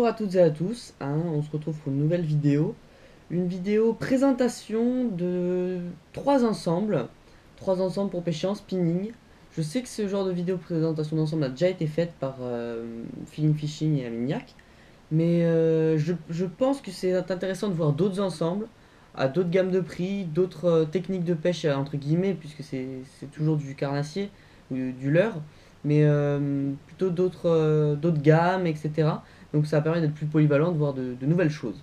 à toutes et à tous, on se retrouve pour une nouvelle vidéo. Une vidéo présentation de trois ensembles pour pêcher en spinning. Je sais que ce genre de vidéo présentation d'ensemble a déjà été faite par Feeling Fishing et Aminiac, mais je pense que c'est intéressant de voir d'autres ensembles, à d'autres gammes de prix, d'autres techniques de pêche entre guillemets, puisque c'est toujours du carnassier ou du leurre, mais plutôt d'autres gammes, etc. Donc ça permet d'être plus polyvalent, de voir de nouvelles choses.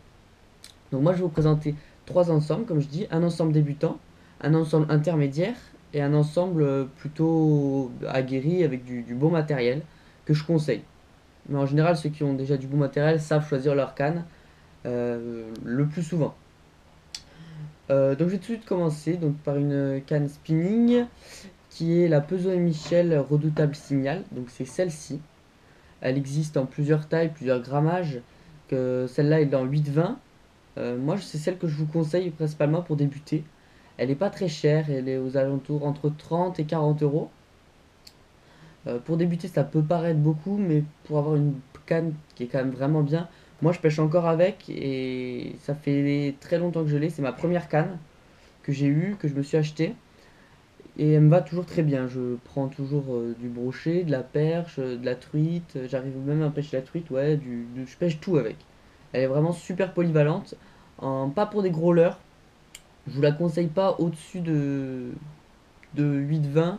Donc moi je vais vous présenter trois ensembles, comme je dis, un ensemble débutant, un ensemble intermédiaire et un ensemble plutôt aguerri avec du bon matériel que je conseille. Mais en général, ceux qui ont déjà du bon matériel savent choisir leur canne le plus souvent. Donc je vais tout de suite commencer donc, par une canne spinning qui est la Peso et Michel Redoutable Signal. Donc c'est celle-ci. Elle existe en plusieurs tailles, plusieurs grammages. Que celle-là est dans 8-20. Moi c'est celle que je vous conseille principalement pour débuter. Elle n'est pas très chère, elle est aux alentours entre 30 et 40 euros. Pour débuter, ça peut paraître beaucoup, mais pour avoir une canne qui est quand même vraiment bien, moi je pêche encore avec et ça fait très longtemps que je l'ai. C'est ma première canne que j'ai eue, que je me suis achetée et elle me va toujours très bien. Je prends toujours du brochet, de la perche, de la truite. J'arrive même à pêcher la truite, ouais, je pêche tout avec. Elle est vraiment super polyvalente, pas pour des gros leurres. Je vous la conseille pas au-dessus de 8-20.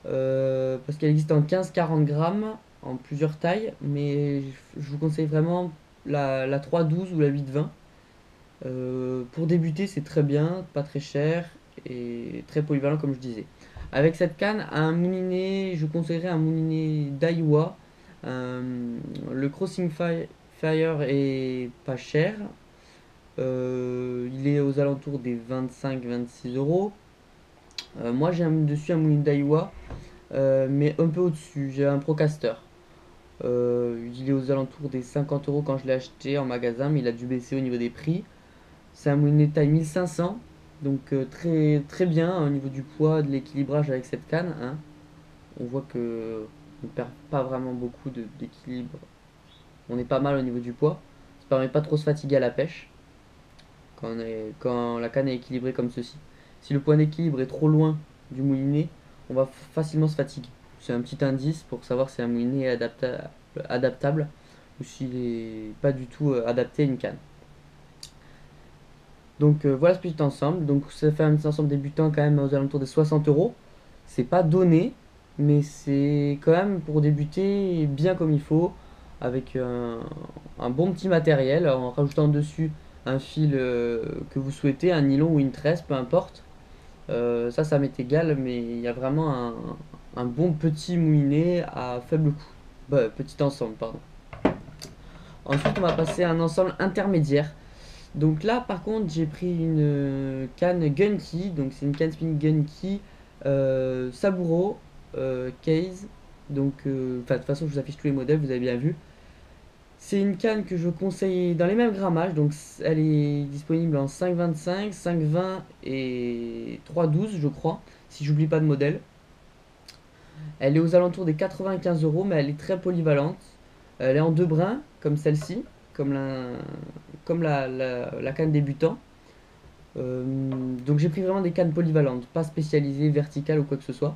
Parce qu'elle existe en 15-40 grammes, en plusieurs tailles, mais je vous conseille vraiment la 3-12 ou la 8-20. Pour débuter, c'est très bien, pas très cher et très polyvalent comme je disais. Avec cette canne, un moulinet, je conseillerais un moulinet Daiwa. Le Crossing Fire est pas cher. Il est aux alentours des 25-26 euros. Moi j'ai dessus un moulinet Daiwa mais un peu au-dessus. J'ai un Procaster. Il est aux alentours des 50 euros quand je l'ai acheté en magasin, mais il a dû baisser au niveau des prix. C'est un moulinet taille 1500, donc très, très bien au niveau du poids, de l'équilibrage avec cette canne. On voit que on ne perd pas vraiment beaucoup d'équilibre. On est pas mal au niveau du poids. Ça permet pas trop se fatiguer à la pêche quand la canne est équilibrée comme ceci. Si le point d'équilibre est trop loin du moulinet, on va facilement se fatiguer. C'est un petit indice pour savoir si un moulinet est adaptable ou s'il n'est pas du tout adapté à une canne. Donc voilà ce petit ensemble. Donc ça fait un petit ensemble débutant quand même aux alentours des 60 euros. C'est pas donné, mais c'est quand même pour débuter bien comme il faut, avec un bon petit matériel, en rajoutant dessus un fil que vous souhaitez, un nylon ou une tresse, peu importe. Ça m'est égal, mais il y a vraiment un bon petit moulinet à faible coût. Bah, petit ensemble, pardon. Ensuite, on va passer à un ensemble intermédiaire. Donc là, par contre, j'ai pris une canne Gunky. Donc c'est une canne spinning Gunky Saburo case. Donc, de toute façon, je vous affiche tous les modèles, vous avez bien vu. C'est une canne que je conseille dans les mêmes grammages. Donc elle est disponible en 5,25, 5,20 et 3,12 je crois, si j'oublie pas de modèle. Elle est aux alentours des 95 euros, mais elle est très polyvalente. Elle est en deux brins, comme celle-ci, comme la canne débutant. Donc j'ai pris vraiment des cannes polyvalentes, pas spécialisées, verticales ou quoi que ce soit.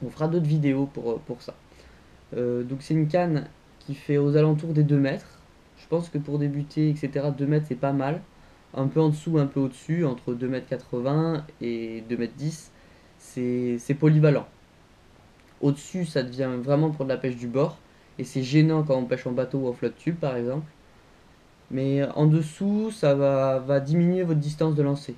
On fera d'autres vidéos pour ça. Donc c'est une canne qui fait aux alentours des 2 mètres. Je pense que pour débuter, etc., 2 mètres c'est pas mal. Un peu en dessous, un peu au-dessus, entre 2,80 m et 2,10 m, c'est polyvalent. Au-dessus, ça devient vraiment pour de la pêche du bord. Et c'est gênant quand on pêche en bateau ou en flotte tube, par exemple. Mais en dessous, ça va diminuer votre distance de lancer.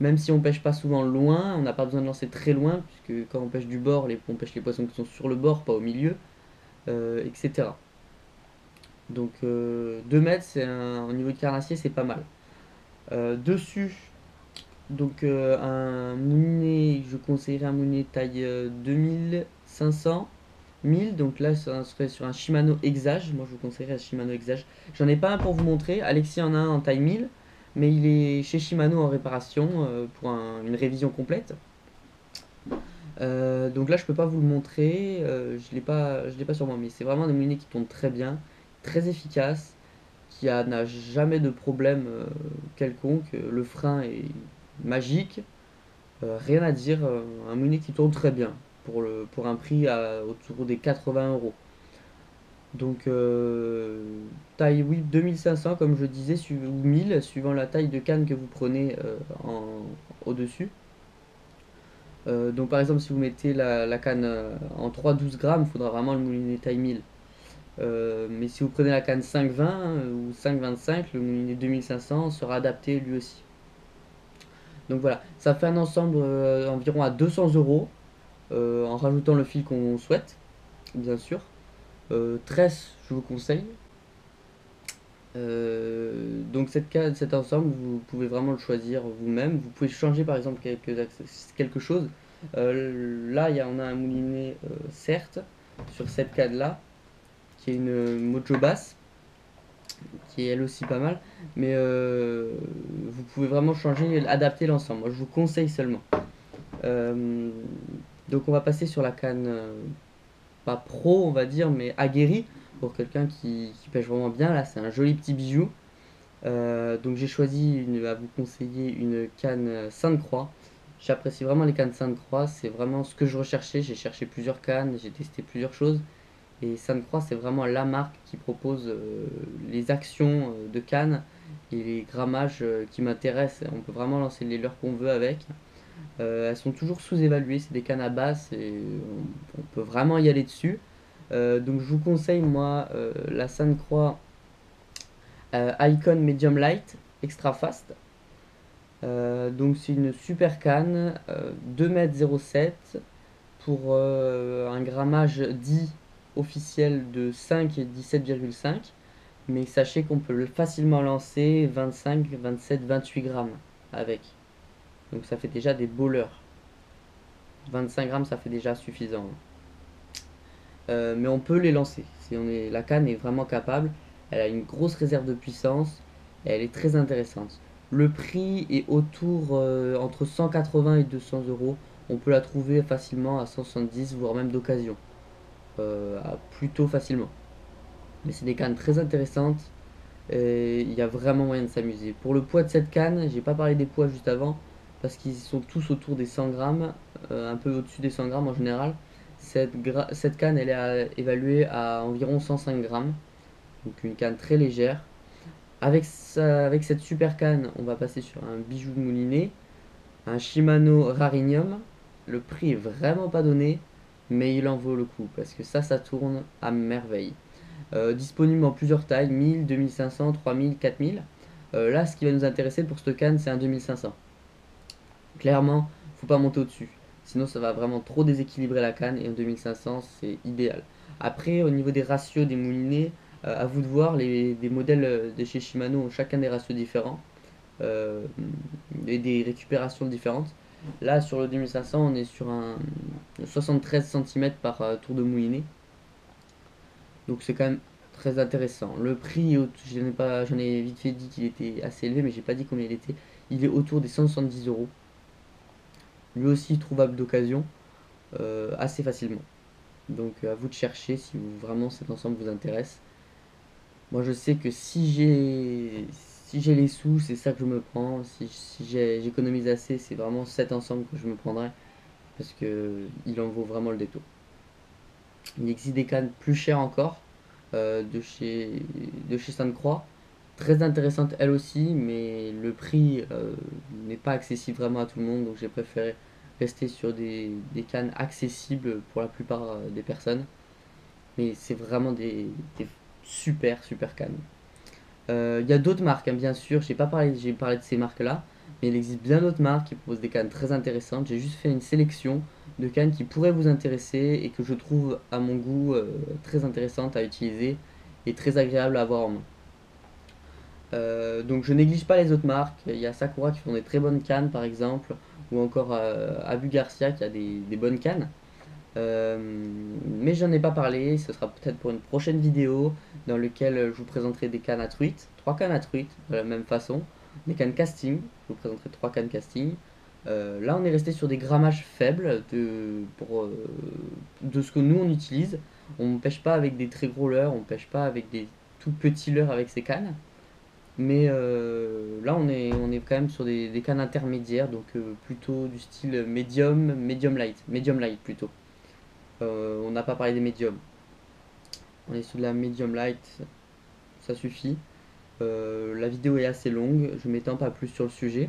Même si on pêche pas souvent loin, on n'a pas besoin de lancer très loin, puisque quand on pêche du bord, on pêche les poissons qui sont sur le bord, pas au milieu, etc. Donc 2 mètres, au niveau de carnassier, c'est pas mal. Dessus, donc un moulinet, je conseillerais un moulinet taille 2500, 1000. Donc là, ça serait sur un Shimano Exage. Moi, je vous conseillerais un Shimano Exage. J'en ai pas un pour vous montrer. Alexis en a un en taille 1000, mais il est chez Shimano en réparation pour une révision complète. Donc là, je peux pas vous le montrer. Je l'ai pas sur moi, mais c'est vraiment des moulinets qui tournent très bien, très efficaces. n'a jamais de problème quelconque. Le frein est magique. Rien à dire, un moulinet qui tourne très bien pour un prix autour des 80 euros. Donc taille whip 2500 comme je disais, ou 1000 suivant la taille de canne que vous prenez au-dessus. Donc par exemple si vous mettez la canne en 3,12 grammes, il faudra vraiment le moulinet taille 1000. Mais si vous prenez la canne 5,20 ou 5,25, le moulinet 2500 sera adapté lui aussi. Donc voilà, ça fait un ensemble environ à 200 euros en rajoutant le fil qu'on souhaite, bien sûr. Tresse, je vous conseille. Donc cet ensemble, vous pouvez vraiment le choisir vous-même. Vous pouvez changer par exemple quelque chose. Là, on a un moulinet, certes, sur cette canne là, qui est une Mojo basse, qui est elle aussi pas mal. Mais vous pouvez vraiment changer, adapter l'ensemble. Moi, je vous conseille seulement. Euh, donc on va passer sur la canne, pas pro, on va dire, mais aguerrie, pour quelqu'un qui pêche vraiment bien. Là, c'est un joli petit bijou. Donc j'ai choisi à vous conseiller une canne Sainte-Croix. J'apprécie vraiment les cannes Sainte-Croix, c'est vraiment ce que je recherchais. J'ai cherché plusieurs cannes, j'ai testé plusieurs choses. Et Sainte-Croix, c'est vraiment la marque qui propose les actions de canne et les grammages qui m'intéressent. On peut vraiment lancer les leurres qu'on veut avec. Elles sont toujours sous-évaluées, c'est des cannes à basse et on peut vraiment y aller dessus. Donc je vous conseille moi la Sainte-Croix Icon Medium Light Extra Fast. Donc c'est une super canne, 2,07 m pour un grammage dit officiel de 5 et 17,5. Mais sachez qu'on peut facilement lancer 25, 27, 28 grammes avec. Donc ça fait déjà des beaux leurres. 25 grammes ça fait déjà suffisant. Mais on peut les lancer. La canne est vraiment capable. Elle a une grosse réserve de puissance. Et elle est très intéressante. Le prix est autour entre 180 et 200 euros. On peut la trouver facilement à 170, voire même d'occasion. Plutôt facilement. Mais c'est des cannes très intéressantes. Et il y a vraiment moyen de s'amuser. Pour le poids de cette canne, j'ai pas parlé des poids juste avant. Parce qu'ils sont tous autour des 100 grammes. Un peu au-dessus des 100 grammes en général. Cette canne, elle est évaluée à environ 105 grammes. Donc une canne très légère. Avec cette super canne, on va passer sur un bijou de moulinet, un Shimano Rarinium. Le prix est vraiment pas donné, mais il en vaut le coup parce que ça tourne à merveille. Disponible en plusieurs tailles, 1000, 2500, 3000, 4000. Là, ce qui va nous intéresser pour cette canne, c'est un 2500. Clairement, faut pas monter au-dessus. Sinon, ça va vraiment trop déséquilibrer la canne et un 2500, c'est idéal. Après, au niveau des ratios des moulinets, à vous de voir, des modèles de chez Shimano ont chacun des ratios différents euh, et des récupérations différentes. Là, sur le 2500, on est sur un 73 cm par tour de moulinet. Donc c'est quand même très intéressant. Le prix, j'en ai vite fait dit qu'il était assez élevé, mais j'ai pas dit combien il était. Il est autour des 170 euros. Lui aussi trouvable d'occasion assez facilement. Donc à vous de chercher si vraiment cet ensemble vous intéresse. Moi je sais que si j'ai les sous, c'est ça que je me prends. Si j'économise assez, c'est vraiment cet ensemble que je me prendrai parce que il en vaut vraiment le détour. Il existe des cannes plus chères encore de chez Sainte-Croix, très intéressantes elles aussi, mais le prix n'est pas accessible vraiment à tout le monde, donc j'ai préféré rester sur des cannes accessibles pour la plupart des personnes. Mais c'est vraiment des super super cannes. Il y a d'autres marques, hein, bien sûr. J'ai parlé de ces marques-là, mais il existe bien d'autres marques qui proposent des cannes très intéressantes. J'ai juste fait une sélection de cannes qui pourraient vous intéresser et que je trouve à mon goût très intéressantes à utiliser et très agréables à avoir en main. Donc je néglige pas les autres marques. Il y a Sakura qui font des très bonnes cannes par exemple, ou encore Abu Garcia qui a des bonnes cannes. Euh, mais j'en ai pas parlé, ce sera peut-être pour une prochaine vidéo dans laquelle je vous présenterai des cannes à truite, 3 cannes à truite de la même façon, des cannes casting, je vous présenterai 3 cannes casting. Là on est resté sur des grammages faibles de ce que nous on utilise. On ne pêche pas avec des très gros leurres, on ne pêche pas avec des tout petits leurres avec ces cannes. Mais là on est quand même sur des cannes intermédiaires, donc plutôt du style medium light plutôt. On n'a pas parlé des médiums. On est sur de la medium light, ça suffit. La vidéo est assez longue, je ne m'étends pas plus sur le sujet.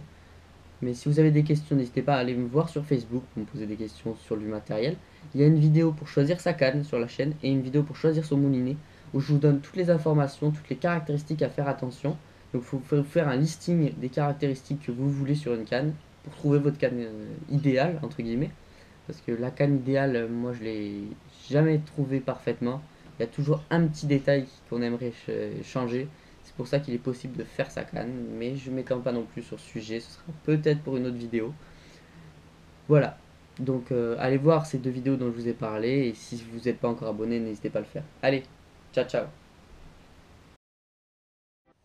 Mais si vous avez des questions, n'hésitez pas à aller me voir sur Facebook pour me poser des questions sur du matériel. Il y a une vidéo pour choisir sa canne sur la chaîne et une vidéo pour choisir son moulinet où je vous donne toutes les informations, toutes les caractéristiques à faire attention. Donc il faut faire un listing des caractéristiques que vous voulez sur une canne pour trouver votre canne idéale, entre guillemets. Parce que la canne idéale, moi je l'ai jamais trouvée parfaitement. Il y a toujours un petit détail qu'on aimerait changer. C'est pour ça qu'il est possible de faire sa canne, mais je ne m'étends pas non plus sur ce sujet, ce sera peut-être pour une autre vidéo. Voilà, donc allez voir ces deux vidéos dont je vous ai parlé, et si vous n'êtes pas encore abonné, n'hésitez pas à le faire. Allez, ciao ciao.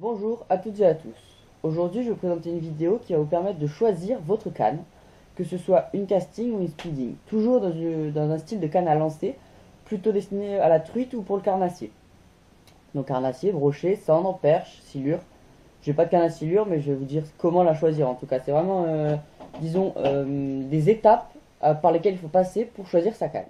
Bonjour à toutes et à tous. Aujourd'hui, je vais vous présenter une vidéo qui va vous permettre de choisir votre canne, que ce soit une casting ou une speeding, toujours dans un style de canne à lancer, plutôt destiné à la truite ou pour le carnassier. Donc carnassier, brochet, cendre, perche, silure. J'ai pas de canne à silure, mais je vais vous dire comment la choisir. En tout cas, c'est vraiment, disons, des étapes par lesquelles il faut passer pour choisir sa canne.